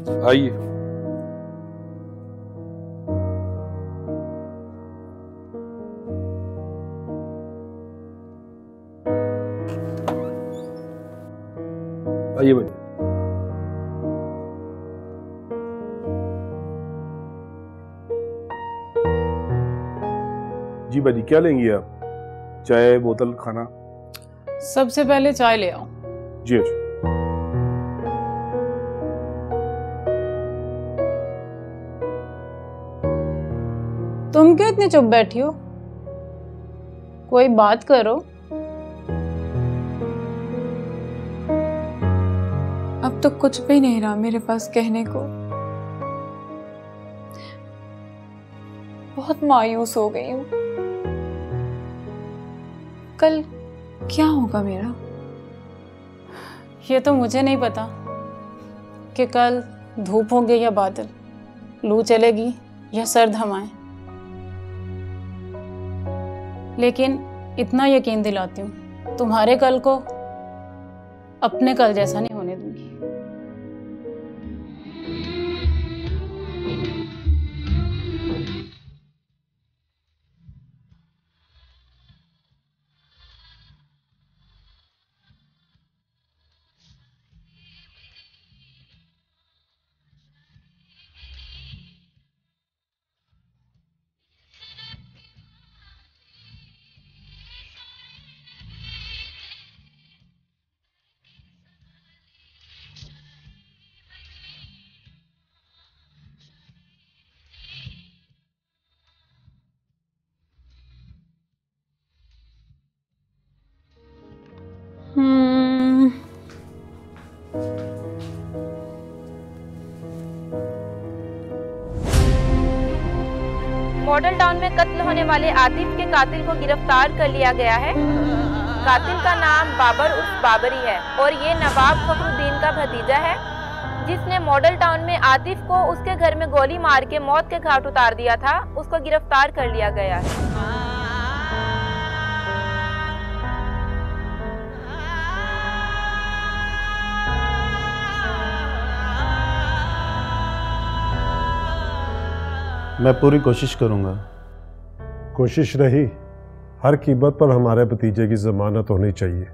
आइए। आइए भाई। जी भाजी, क्या लेंगी आप? चाय, बोतल, खाना? सबसे पहले चाय ले आओ। जी अच्छा। तुम क्यों इतनी चुप बैठी हो? कोई बात करो। अब तो कुछ भी नहीं रहा मेरे पास कहने को। बहुत मायूस हो गई हूँ। कल क्या होगा मेरा? ये तो मुझे नहीं पता कि कल धूप होगी या बादल, लू चलेगी या सर्द हवाएं, लेकिन इतना यकीन दिलाती हूँ तुम्हारे कल को अपने कल जैसा नहीं होने दूंगी। मॉडल टाउन में कत्ल होने वाले आतिफ के कातिल को गिरफ्तार कर लिया गया है। कातिल का नाम बाबर उर्फ बाबरी है और ये नवाब फखरुद्दीन का भतीजा है, जिसने मॉडल टाउन में आतिफ को उसके घर में गोली मार के मौत के घाट उतार दिया था। उसको गिरफ्तार कर लिया गया है। मैं पूरी कोशिश करूंगा। कोशिश रही, हर कीमत पर हमारे भतीजे की जमानत होनी चाहिए।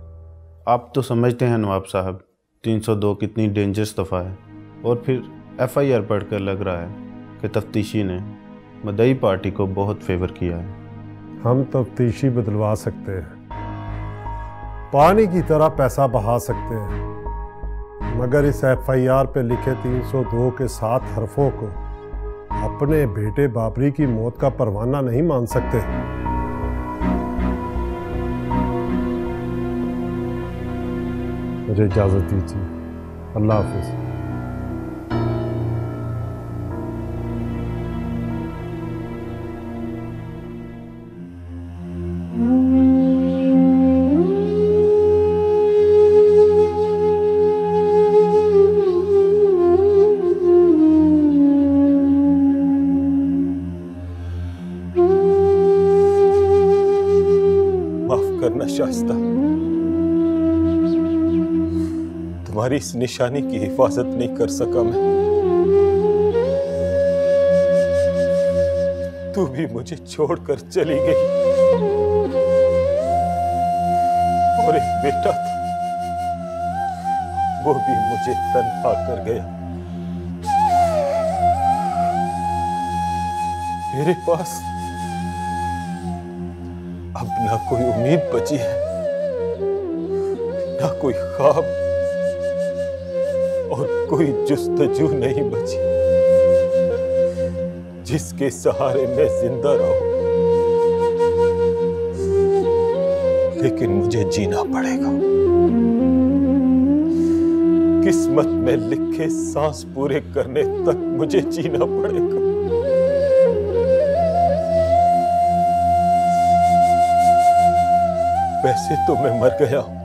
आप तो समझते हैं नवाब साहब, 302 कितनी डेंजरस दफ़ा है, और फिर FIR पढ़कर लग रहा है कि तफ्तीशी ने मदई पार्टी को बहुत फेवर किया है। हम तफ्तीशी बदलवा सकते हैं, पानी की तरह पैसा बहा सकते हैं, मगर इस FIR पे लिखे 302 के 7 हरफों को अपने बेटे बाबरी की मौत का परवाना नहीं मान सकते। मुझे इजाजत दीजिए। अल्लाह हाफिज। शाइस्ता, तुम्हारी इस निशानी की हिफाजत नहीं कर सका मैं। तू भी मुझे छोड़कर चली गई और एक बेटा था, वो भी मुझे तन्हा कर गया। मेरे पास अब ना कोई उम्मीद बची है, ना कोई ख्वाब और कोई जुस्तजू नहीं बची जिसके सहारे मैं जिंदा रहूं। लेकिन मुझे जीना पड़ेगा। किस्मत में लिखे सांस पूरे करने तक मुझे जीना पड़ेगा। वैसे तो मैं मर गया हूं।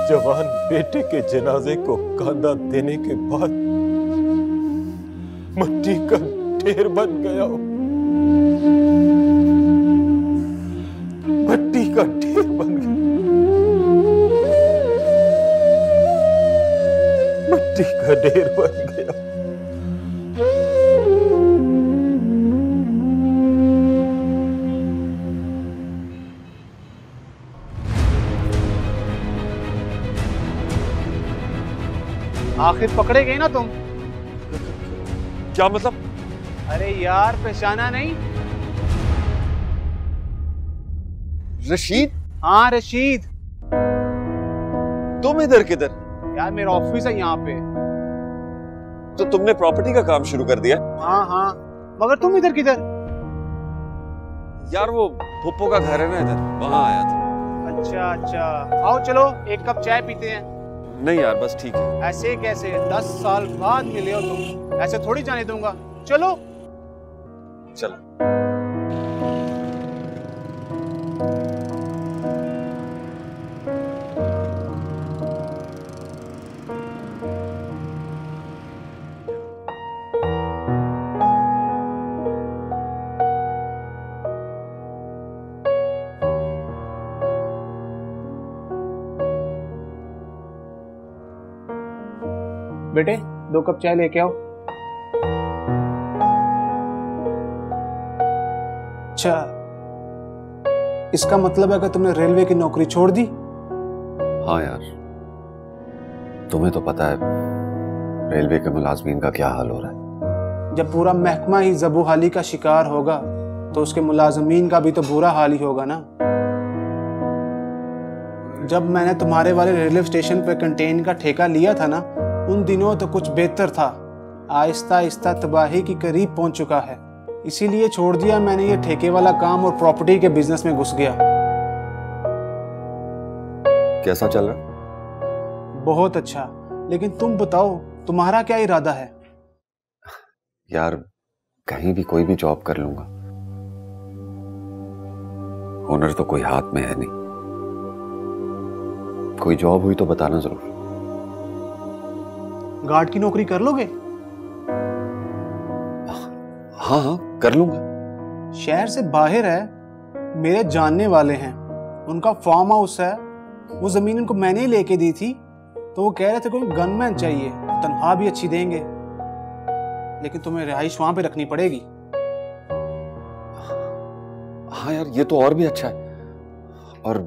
जवान बेटे के जनाजे को कांधा देने के बाद मिट्टी का ढेर बन गया हूं। मिट्टी का ढेर बन गया। आखिर पकड़े गए ना तुम। क्या मतलब? अरे यार पहचाना नहीं? रशीद? हाँ रशीद। तुम इधर किधर? यार मेरा ऑफिस है यहाँ पे। तो तुमने प्रॉपर्टी का काम शुरू कर दिया? हाँ हाँ, मगर तुम इधर किधर? यार वो फुप्पो का घर है ना इधर, वहां आया था। अच्छा अच्छा, आओ चलो एक कप चाय पीते हैं। नहीं यार बस ठीक है। ऐसे कैसे? 10 साल बाद मिले हो तुम, ऐसे थोड़ी जाने दूंगा। चलो चलो। बेटे 2 कप चाय लेके आओ। अच्छा, इसका मतलब है कि तुमने रेलवे की नौकरी छोड़ दी? हाँ यार, तुम्हें तो पता है रेलवे के मुलाजमीन का क्या हाल हो रहा है। जब पूरा महकमा ही ज़बूहाली का शिकार होगा तो उसके मुलाजमीन का भी तो बुरा हाल ही होगा ना। जब मैंने तुम्हारे वाले रेलवे स्टेशन पर कंटेन का ठेका लिया था ना, उन दिनों तो कुछ बेहतर था। आहिस्ता आहिस्ता तबाही की करीब पहुंच चुका है, इसीलिए छोड़ दिया मैंने ये ठेके वाला काम और प्रॉपर्टी के बिजनेस में घुस गया। कैसा चल रहा? बहुत अच्छा, लेकिन तुम बताओ तुम्हारा क्या इरादा है? यार कहीं भी कोई भी जॉब कर लूंगा, हुनर तो कोई हाथ में है नहीं। कोई जॉब हुई तो बताना जरूर। गार्ड की नौकरी कर लोगे? हाँ हाँ कर लूंगा। शहर से बाहर है, मेरे जानने वाले हैं, उनका फार्म हाउस है। वो जमीन उनको मैंने ही लेके दी थी, तो वो कह रहे थे कोई गनमैन चाहिए, तनख्वाह भी अच्छी देंगे, लेकिन तुम्हें रिहाइश वहां पे रखनी पड़ेगी। हाँ यार ये तो और भी अच्छा है। और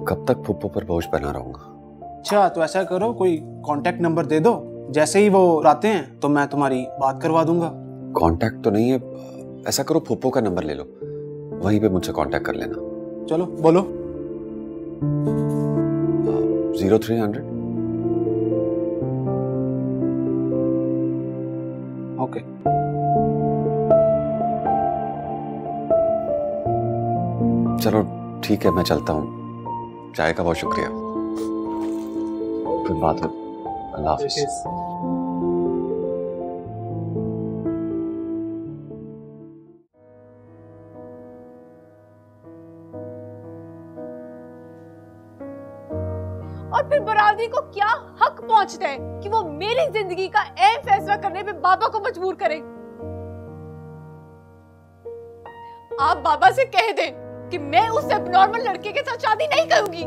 कब तक फुप्पो पर बोझ बना रहूंगा? अच्छा तो ऐसा करो, कोई कांटेक्ट नंबर दे दो, जैसे ही वो आते हैं तो मैं तुम्हारी बात करवा दूंगा। कांटेक्ट तो नहीं है, ऐसा करो फुप्पो का नंबर ले लो, वहीं पे मुझसे कांटेक्ट कर लेना। चलो बोलो। 0300। ओके। चलो ठीक है, मैं चलता हूँ। चाय का बहुत शुक्रिया। फिर बात हो। अल्लाह हाफिज़। और फिर बरादरी को क्या हक पहुंचता है कि वो मेरी जिंदगी का अहम फैसला करने पे बाबा को मजबूर करे? आप बाबा से कह दें कि मैं उस एबनॉर्मल लड़के के साथ शादी नहीं करूंगी।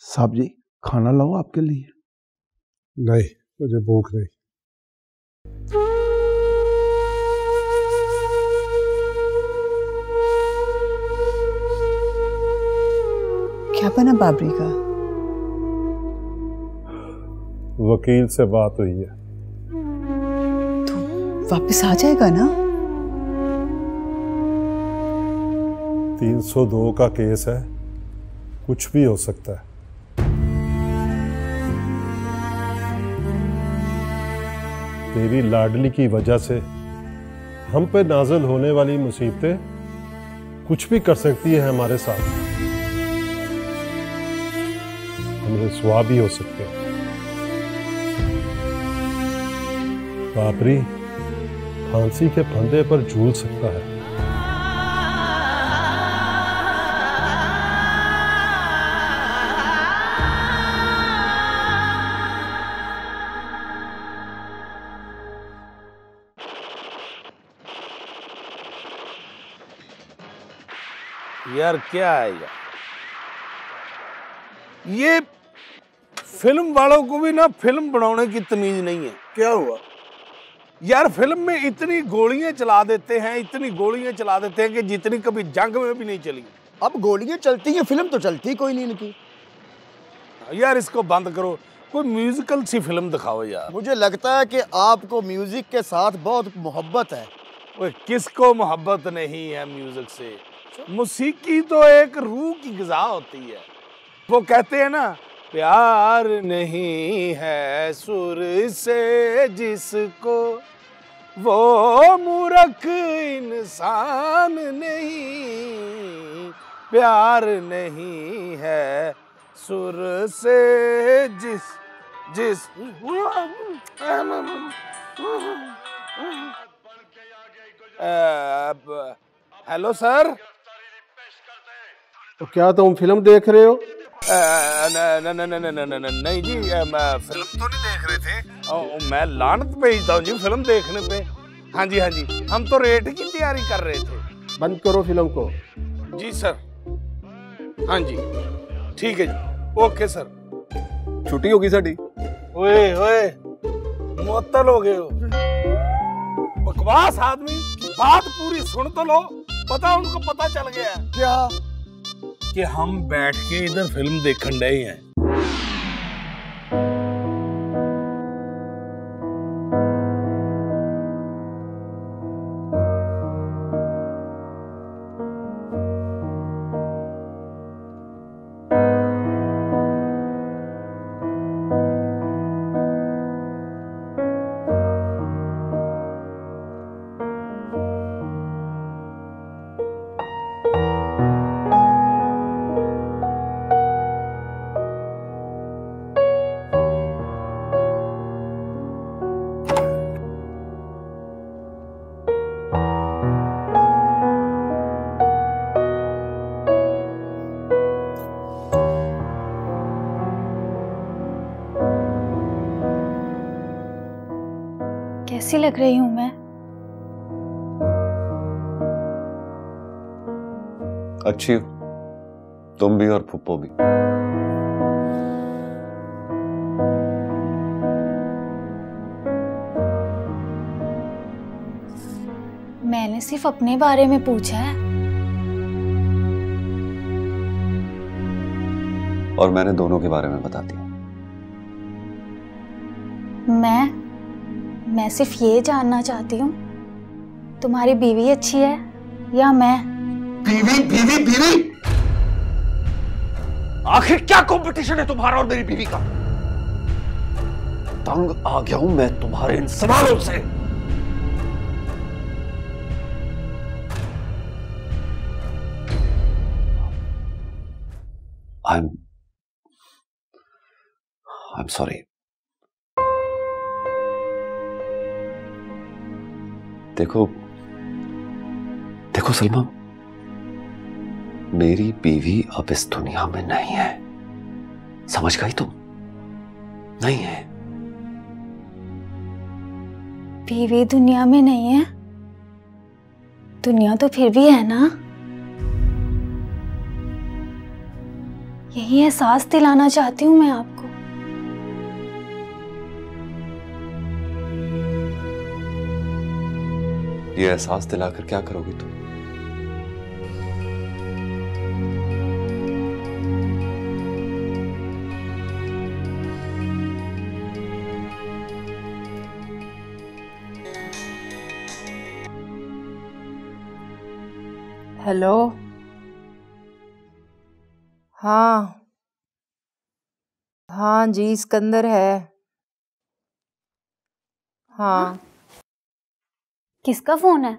साहब जी खाना लाऊं आपके लिए? नहीं, मुझे भूख नहीं। क्या बना बाबरी का? वकील से बात हुई है। तो वापस आ जाएगा ना? 302 का केस है, कुछ भी हो सकता है। तेरी लाडली की वजह से हम पे नाज़िल होने वाली मुसीबतें कुछ भी कर सकती है हमारे साथ। हम रुसवा भी हो सकते हैं। बाबरी फांसी के फंदे पर झूल सकता है। यार क्या है यार, ये फिल्म वालों को भी ना फिल्म बनाने की तमीज नहीं है। क्या हुआ यार, फिल्म में इतनी गोलियां चला देते हैं, इतनी गोलियां चला देते हैं कि जितनी कभी जंग में भी नहीं चली। अब गोलियां चलती हैं, फिल्म तो चलती कोई नहीं इनकी। यार इसको बंद करो, कोई म्यूजिकल सी फिल्म दिखाओ यार। मुझे लगता है कि आपको म्यूजिक के साथ बहुत मोहब्बत है। ओए, किसको मोहब्बत नहीं है म्यूजिक से? मौसीकी तो एक रूह की ग़िज़ा होती है। वो कहते हैं ना, प्यार नहीं है सुर से जिसको, वो मूर्ख इंसान नहीं। प्यार नहीं है सुर से जिस हेलो सर। तो क्या तुम फिल्म देख रहे हो? नहीं जी, फिल्म तो नहीं देख रहे थे। मैं लानत भेजता हूँ जी फिल्म देखने पे। हाँ जी हाँ जी, हम तो रेट की तैयारी कर रहे थे। बंद करो फिल्म को। जी सर। हाँ जी ठीक है जी, ओके सर। छुट्टी होगी साडी। ओए ओए, मुअत्तल हो गए हो। बकवास आदमी, बात पूरी सुन तो लो। पता उनको पता चल गया क्या कि हम बैठ के इधर फिल्म देखने रहे हैं। कैसी लग रही हूं मैं? अच्छी हो तुम भी और फुप्पो भी। मैंने सिर्फ अपने बारे में पूछा है। और मैंने दोनों के बारे में बता दिया। मैं सिर्फ ये जानना चाहती हूँ, तुम्हारी बीवी अच्छी है या मैं? बीवी बीवी बीवी, आखिर क्या कंपटीशन है तुम्हारा और मेरी बीवी का? तंग आ गया हूं मैं तुम्हारे इन सवालों से। I'm sorry. देखो सलमा, मेरी बीवी अब इस दुनिया में नहीं है, समझ गई तुम? नहीं है। बीवी दुनिया में नहीं है? दुनिया तो फिर भी है ना? यही एहसास दिलाना चाहती हूं मैं आपको। ये एहसास दिलाकर क्या करोगी तुम? हेलो, हाँ जी, सिकंदर है। हाँ। किसका फोन है?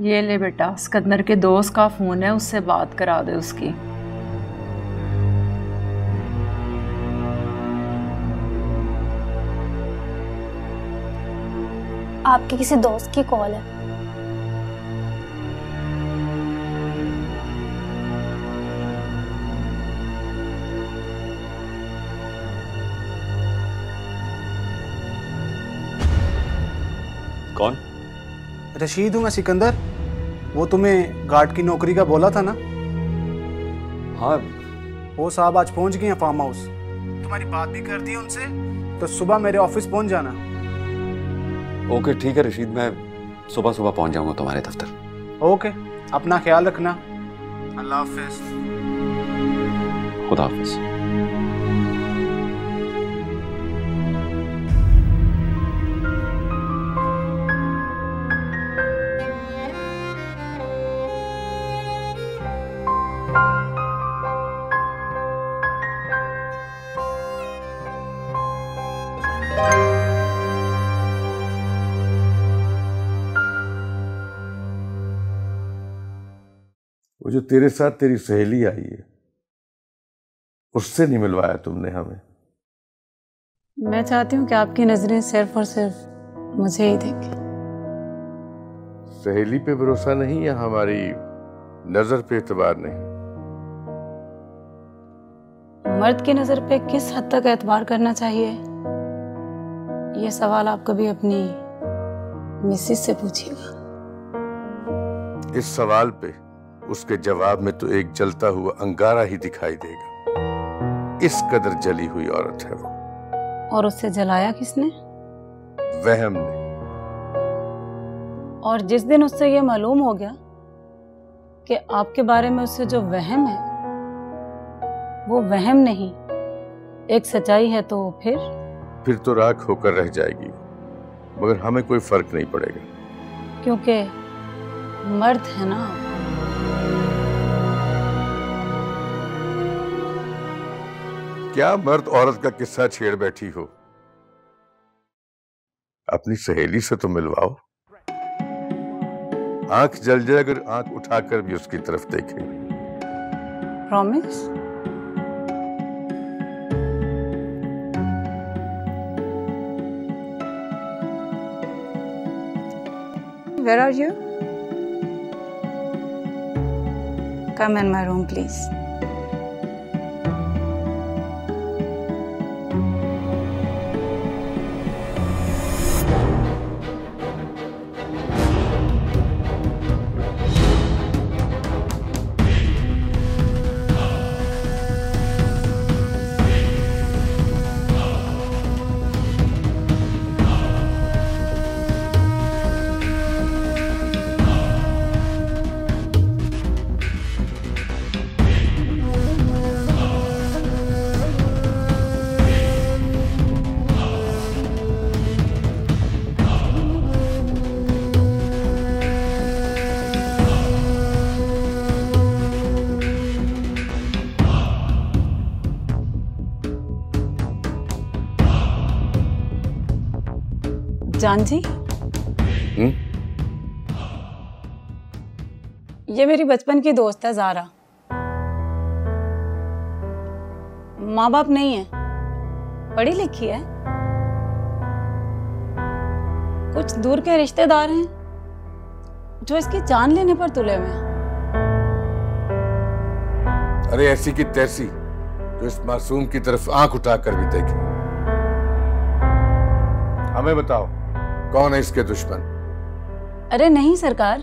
ये ले बेटा, सिकंदर के दोस्त का फोन है, उससे बात करा दे उसकी। आपके किसी दोस्त की कॉल है? कौन? रशीद हूँ मैं, सिकंदर। वो तुम्हें गार्ड की नौकरी का बोला था ना, हाँ। वो साहब आज पहुंच गए हैं फार्म हाउस। तुम्हारी बात भी कर दी उनसे, तो सुबह मेरे ऑफिस पहुंच जाना। ओके ठीक है रशीद, मैं सुबह सुबह पहुंच जाऊंगा तुम्हारे दफ्तर। ओके, अपना ख्याल रखना। अल्लाह हाफिज। खुदा हाफिज। वो जो तेरे साथ तेरी सहेली आई है, उससे नहीं मिलवाया तुमने हमें? मैं चाहती हूँ कि आपकी नजरें सिर्फ और सिर्फ मुझे ही देखें। सहेली पे भरोसा नहीं या हमारी नजर पे एतबार नहीं? मर्द की नजर पे किस हद तक एतबार करना चाहिए, ये सवाल आप कभी अपनी मिसेस से पूछिएगा। इस सवाल पे उसके जवाब में तो एक जलता हुआ अंगारा ही दिखाई देगा। इस कदर जली हुई औरत है वो। और उससे जलाया किसने? वहम ने। और जिस दिन उससे ये मालूम हो गया कि आपके बारे में उससे जो वहम है वो वहम नहीं एक सच्चाई है, तो फिर तो राख होकर रह जाएगी, मगर हमें कोई फर्क नहीं पड़ेगा। क्योंकि मर्द है ना। क्या मर्द औरत का किस्सा छेड़ बैठी हो? अपनी सहेली से तो मिलवाओ। आंख जल जाए अगर आंख उठाकर भी उसकी तरफ देखे। Promise? Where are you? Come in my room, please. जान जी, ये मेरी बचपन की दोस्त है ज़ारा। माँ बाप नहीं है, पढ़ी लिखी है, कुछ दूर के रिश्तेदार हैं जो इसकी जान लेने पर तुले हुए हैं। अरे ऐसी की तैसी जो इस मासूम की तरफ आंख उठाकर भी देखे। हमें बताओ कौन है इसके दुश्मन? अरे नहीं सरकार,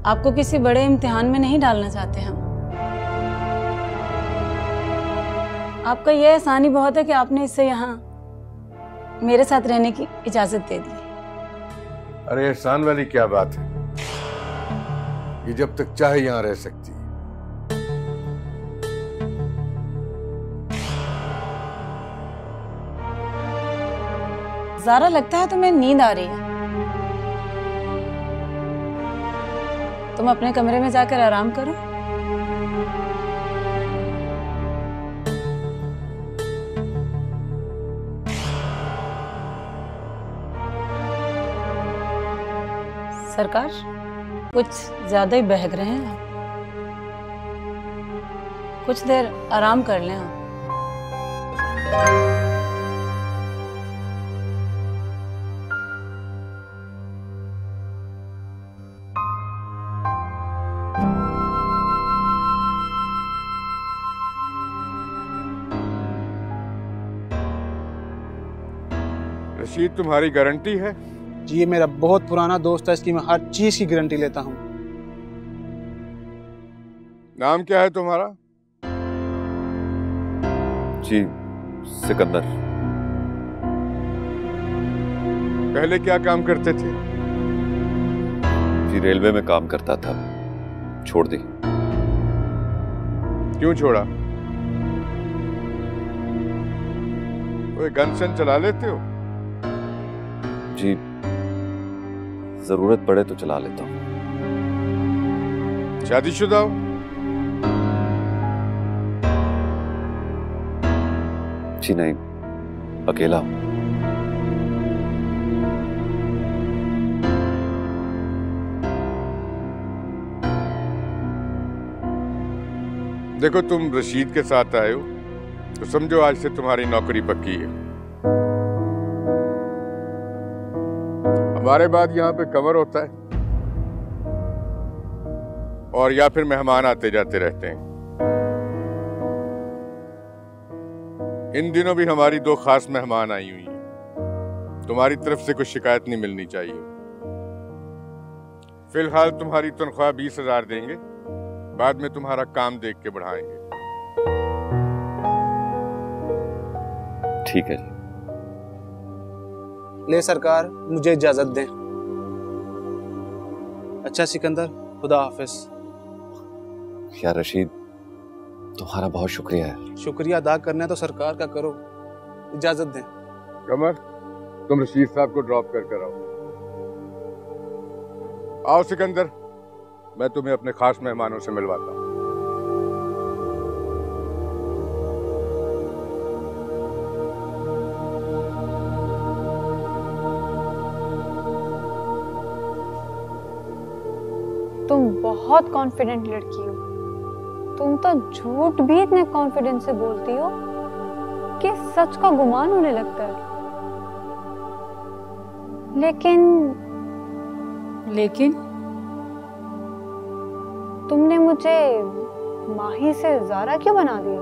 आपको किसी बड़े इम्तिहान में नहीं डालना चाहते हम। आपका यह एहसान ही बहुत है कि आपने इससे यहाँ मेरे साथ रहने की इजाजत दे दी। अरे एहसान वाली क्या बात है, ये जब तक चाहे यहाँ रह सकती है। ज़ारा, लगता है तुम्हें नींद आ रही है। तुम अपने कमरे में जाकर आराम करो। सरकार, कुछ ज्यादा ही बहक रहे हैं आप। कुछ देर आराम कर लें आप। रशीद, तुम्हारी गारंटी है? जी, ये मेरा बहुत पुराना दोस्त है, इसकी मैं हर चीज की गारंटी लेता हूँ। नाम क्या है तुम्हारा? जी सिकंदर। पहले क्या काम करते थे? जी रेलवे में काम करता था, छोड़ दी। क्यों छोड़ा? कोई गन शन चला लेते हो? जी जरूरत पड़े तो चला लेता हूँ। शादीशुदा हो? जी नहीं, अकेला हूं। देखो तुम रशीद के साथ आए हो तो समझो आज से तुम्हारी नौकरी पक्की है। हमारे बाद यहाँ पे कमर होता है और या फिर मेहमान आते जाते रहते हैं। इन दिनों भी हमारी 2 खास मेहमान आई हुई हैं। तुम्हारी तरफ से कोई शिकायत नहीं मिलनी चाहिए। फिलहाल तुम्हारी तनख्वाह 20,000 देंगे, बाद में तुम्हारा काम देख के बढ़ाएंगे। ठीक है जी। ले सरकार, मुझे इजाजत दें। अच्छा सिकंदर, खुदा हाफिज। यार रशीद, तुम्हारा बहुत शुक्रिया है। शुक्रिया अदा करना है तो सरकार का करो। इजाजत दें। कमर, तुम रशीद साहब को ड्रॉप कर आओ। आओ सिकंदर, मैं तुम्हें अपने खास मेहमानों से मिलवाता हूँ। तुम बहुत कॉन्फिडेंट लड़की हो। तुम तो झूठ भी इतने कॉन्फिडेंस से बोलती हो कि सच का गुमान होने लगता है। लेकिन तुमने मुझे माही से ज़ारा क्यों बना दिया?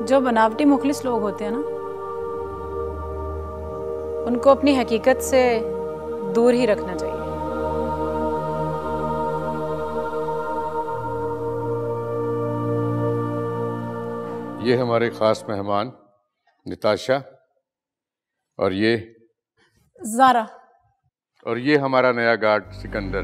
जो बनावटी मुखलिस लोग होते हैं ना, उनको अपनी हकीकत से दूर ही रखना चाहिए। ये हमारे खास मेहमान निताशा, और ये ज़ारा, और ये हमारा नया गार्ड सिकंदर।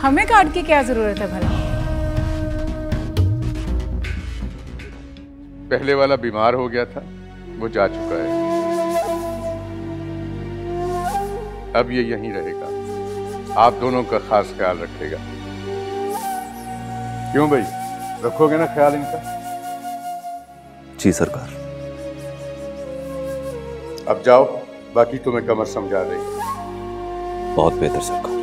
हमें गार्ड की क्या जरूरत है भला? पहले वाला बीमार हो गया था, वो जा चुका है। अब ये यहीं रहेगा, आप दोनों का खास ख्याल रखेगा। क्यों भाई, रखोगे ना ख्याल इनका? जी सरकार। अब जाओ, बाकी तुम्हें कमर समझा देगी। बहुत बेहतर सरकार।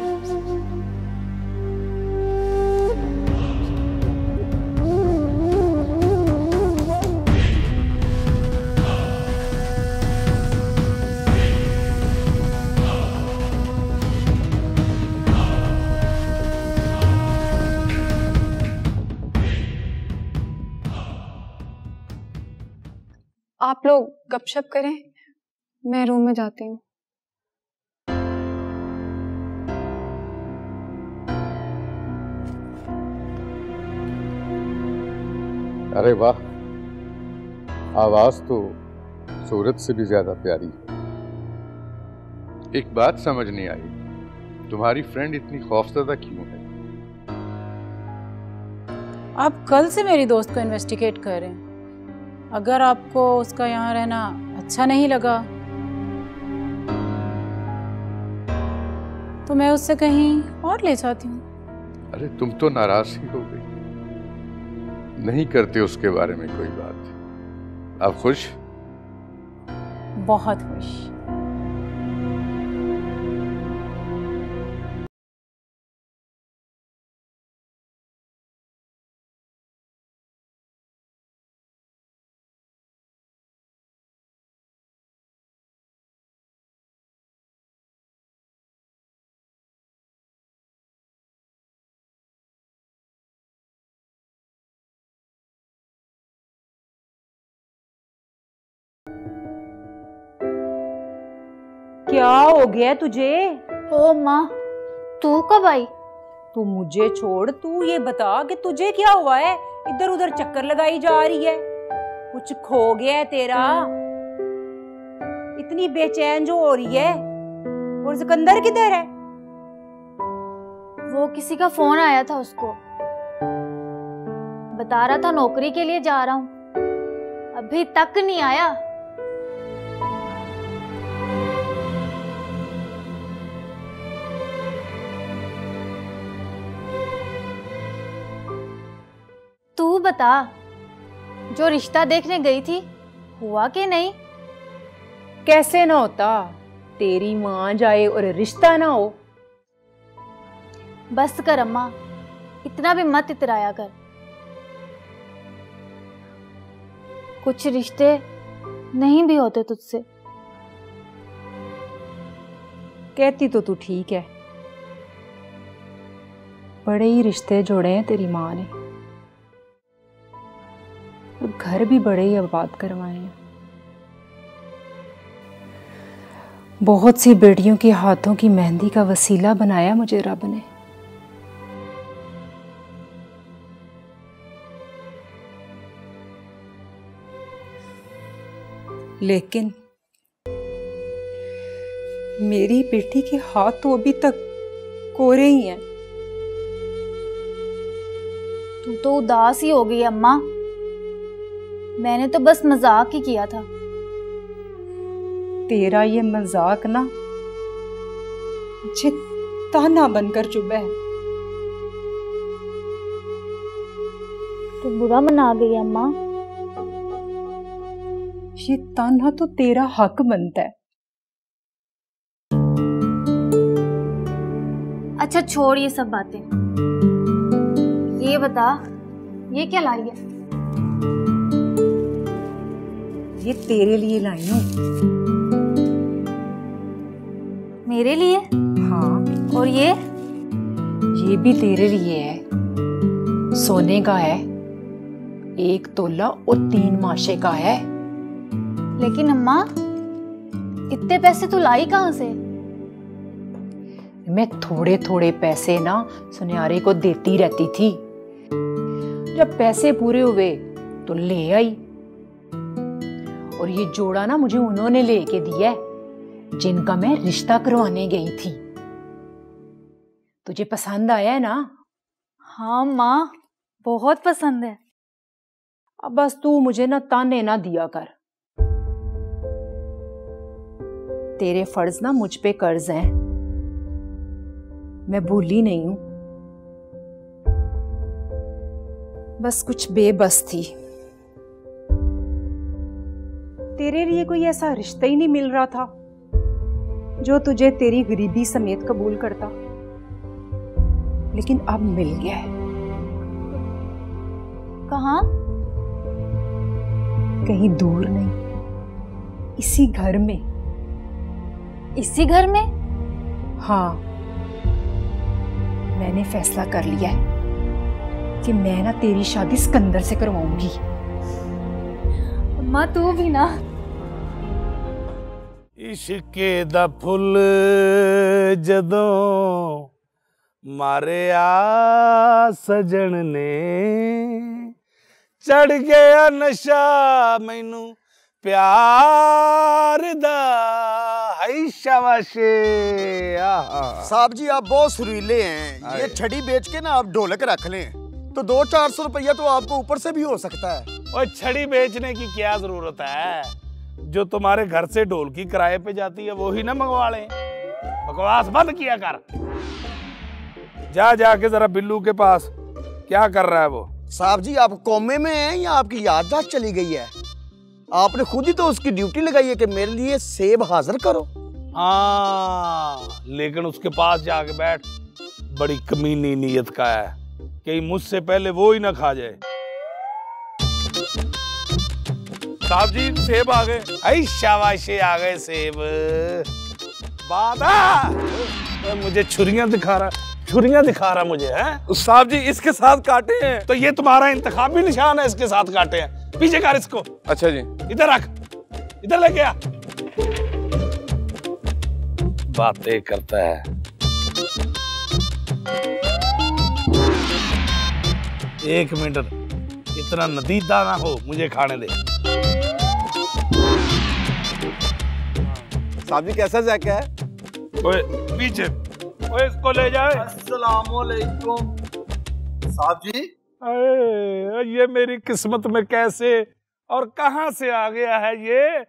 आप लोग गपशप करें, मैं रूम में जाती हूँ। अरे वाह, आवाज तो सूरत से भी ज्यादा प्यारी है। एक बात समझ नहीं आई, तुम्हारी फ्रेंड इतनी खौफजदा क्यों है? आप कल से मेरी दोस्त को इन्वेस्टिगेट कर रहे हैं। अगर आपको उसका यहाँ रहना अच्छा नहीं लगा तो मैं उससे कहीं और ले जाती हूँ। अरे तुम तो नाराज ही हो गई। नहीं करते उसके बारे में कोई बात। आप खुश? बहुत खुश। क्या हो गया तुझे? ओ माँ, तू कब आई? तू मुझे छोड़, तू ये बता कि तुझे क्या हुआ है? इधर उधर चक्कर लगाई जा रही है, कुछ खो गया है तेरा? इतनी बेचैन जो हो रही है। और सिकंदर किधर है? वो किसी का फोन आया था उसको, बता रहा था नौकरी के लिए जा रहा हूँ, अभी तक नहीं आया। तू बता, जो रिश्ता देखने गई थी हुआ कि नहीं? कैसे ना होता, तेरी माँ जाए और रिश्ता ना हो। बस कर अम्मा, इतना भी मत इतराया कर। कुछ रिश्ते नहीं भी होते तुझसे। कहती तो तू ठीक है, बड़े ही रिश्ते जोड़े हैं तेरी माँ ने, और घर भी बड़े ही आबाद करवाए हैं। बहुत सी बेटियों के हाथों की मेहंदी का वसीला बनाया मुझे रब ने। लेकिन मेरी बेटी के हाथ तो अभी तक कोरे ही हैं। तू तो उदास ही हो गई अम्मा, मैंने तो बस मजाक ही किया था। तेरा ये मजाक ना मुझे ताना बनकर चुभा है। तू बुरा मना गई अम्मा। ये ताना तो तेरा हक बनता है। अच्छा छोड़ ये सब बातें, ये बता ये क्या लाई है? ये तेरे लिए लाई हूं। मेरे लिए? हाँ। और ये भी तेरे लिए है, सोने का है, 1 तोला और 3 माशे का है। लेकिन अम्मा, इतने पैसे तू लाई कहाँ से? मैं थोड़े थोड़े पैसे ना सुनियारे को देती रहती थी, जब पैसे पूरे हुए तो ले आई। और ये जोड़ा ना मुझे उन्होंने लेके दिया है जिनका मैं रिश्ता करवाने गई थी। तुझे पसंद आया है ना? हाँ माँ, बहुत पसंद है। अब बस तू मुझे ना ताने ना दिया कर। तेरे फर्ज ना मुझ पे कर्ज हैं, मैं भूली नहीं हूं, बस कुछ बेबस थी। तेरे लिए कोई ऐसा रिश्ता ही नहीं मिल रहा था जो तुझे तेरी गरीबी समेत कबूल करता, लेकिन अब मिल गया है। कहाँ? कहीं दूर नहीं, इसी घर में। इसी घर में? हाँ, मैंने फैसला कर लिया है कि मैं ना तेरी शादी सिकंदर से करवाऊंगी। अम्मा तू भी ना। इश्के दा फुल जदों मारे आ सजन ने, चढ़ गया नशा मैनू प्यार दा। हाय शाबाशे। साहब जी आप बहुत सुरीले हैं, ये छड़ी बेच के ना आप ढोलक रख लें तो 200-400 रुपया तो आपको ऊपर से भी हो सकता है। और छड़ी बेचने की क्या जरूरत है, जो तुम्हारे घर से ढोल की किराए पे जाती है वो ही ना मंगवा लें। बकवास बंद किया कर। जाके जरा बिल्लू के पास, क्या कर रहा है वो? साहब जी आप कोमे में हैं या आपकी याददाश्त चली गई है? आपने खुद ही तो उसकी ड्यूटी लगाई है कि मेरे लिए सेब हाजिर करो। हाँ, लेकिन उसके पास जाके बैठ, बड़ी कमीनी नीयत का है, कहीं मुझसे पहले वो ही ना खा जाए। साहब जी सेब आ गए। आई शाबाशी, आ गए सेब। बादा मुझे छुरियां दिखा रहा मुझे है। साहब जी इसके साथ काटे हैं। तो ये तुम्हारा इंतखाबी निशान है, इसके साथ काटे हैं। पीछे कर इसको। अच्छा जी। इधर रख, इधर लेके आ। बातें करता है। एक मिनट, इतना नदीदा ना हो, मुझे खाने दे। साहब जी कैसा जैक है? ओए पीछे, ओए इसको ले जाए। अस्सलामुअलैकुम साहब जी। अरे ये मेरी किस्मत में कैसे और कहां से आ गया है ये?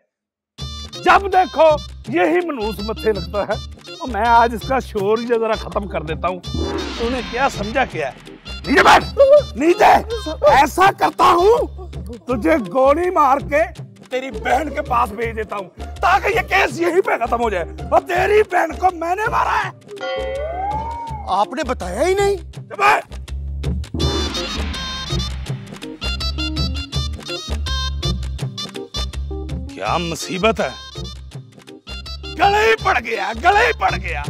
जब देखो यही मनूस मत्थे लगता है। और मैं आज इसका शोर ही जरा खत्म कर देता हूँ। तूने क्या समझा क्या है? नीचे बैठ, नीचे। ऐसा करता हूँ तुझे गोली मार के तेरी बहन के पास भेज देता हूँ, ताकि ये केस यहीं पे खत्म हो जाए। और तेरी बहन को मैंने मारा है। आपने बताया ही नहीं। क्या मुसीबत है? गले ही पड़ गया, गले ही पड़ गया।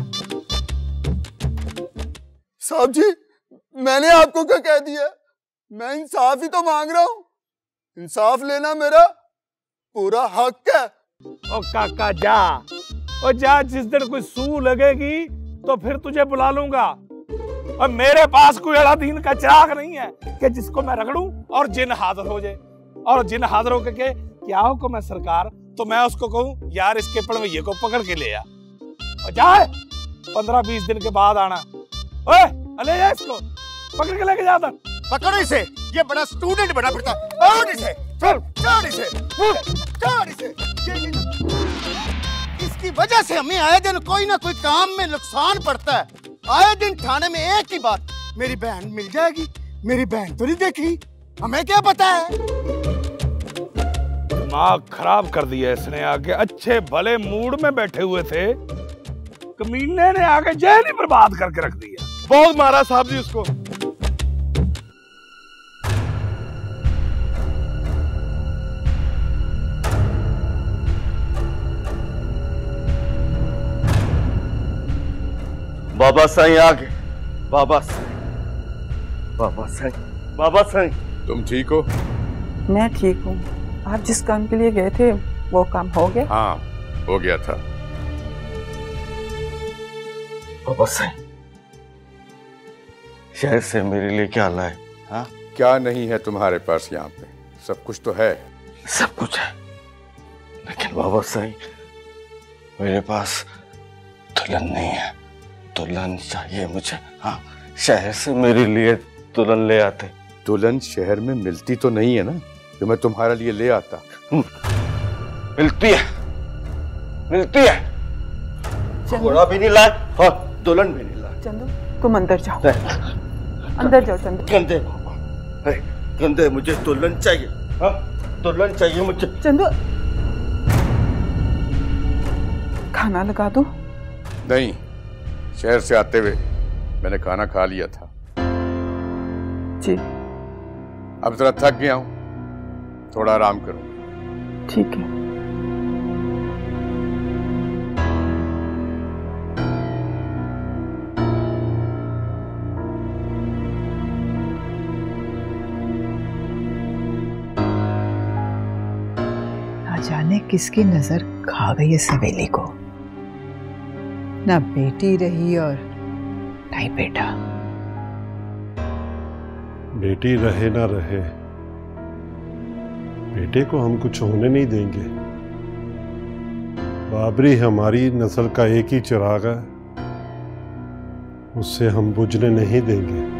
साहब जी मैंने आपको क्या कह दिया? मैं इंसाफ ही तो मांग रहा हूँ। इंसाफ लेना मेरा पूरा हक है। ओ काका जा, ओ जा। जिस दिन कोई सू लगेगी तो फिर तुझे बुला लूंगा। और मेरे पास कोई अलादीन का चिराग नहीं है कि जिसको मैं रगड़ूं और जिन हाजिर हो जाए। और जिन हाजिर होकर के क्या हुक्म है सरकार, तो मैं उसको कहूँ यार इसके पड़वैये को पकड़ के ले आ। और जाए 15-20 दिन के बाद आना। ओए ले जा इसको, पकड़ के लेके जाता। पकड़ो इसे, ये बड़ा स्टूडेंट बना फिरता। छोड़ इसे, चल छोड़ इसे, छोड़ इसे। इसकी वजह से हमें आए दिन कोई ना कोई काम में नुकसान पड़ता है। आए दिन थाने में एक ही बात, मेरी बहन मिल जाएगी। मेरी बहन तो नहीं देखी, हमें क्या पता है? दिमाग खराब कर दिया इसने आके। अच्छे भले मूड में बैठे हुए थे, कमीने ने आके जेल ही बर्बाद करके रख दिया। बहुत मारा साहब जी उसको। बाबा साईं आगे। बाबा साईं, बाबा साईं, बाबा साईं। तुम ठीक हो? मैं ठीक हूँ। आप जिस काम के लिए गए थे वो काम हो गया? हाँ हो गया था। बाबा साईं शहर से मेरे लिए क्या लाए? हाँ क्या नहीं है तुम्हारे पास? यहाँ पे सब कुछ तो है। सब कुछ है, लेकिन बाबा साईं मेरे पास दुल्हन नहीं है। दुल्हन चाहिए मुझे। हाँ शहर से मेरे लिए दुल्हन ले आते। दुल्हन शहर में मिलती तो नहीं है ना जो मैं तुम्हारे लिए ले आता। मिलती है, मिलती है। घोड़ा भी नहीं लाए और दुल्हन भी नहीं लाए। चंदू तुम अंदर जाओ, अंदर जाओ चंदू। गंदे गंदे, मुझे दुल्हन चाहिए। हाँ दुल्हन चाहिए मुझे। चंदू खाना लगा दो। नहीं, शहर से आते हुए मैंने खाना खा लिया था जी। अब जरा थक गया हूं, थोड़ा आराम करूं। ठीक है। ना जाने किसकी नजर खा गई है सवेली को। ना बेटी रही और ना ही बेटा। बेटी रहे ना रहे, बेटे को हम कुछ होने नहीं देंगे। बाबरी हमारी नस्ल का एक ही चिराग है, उससे हम बुझने नहीं देंगे।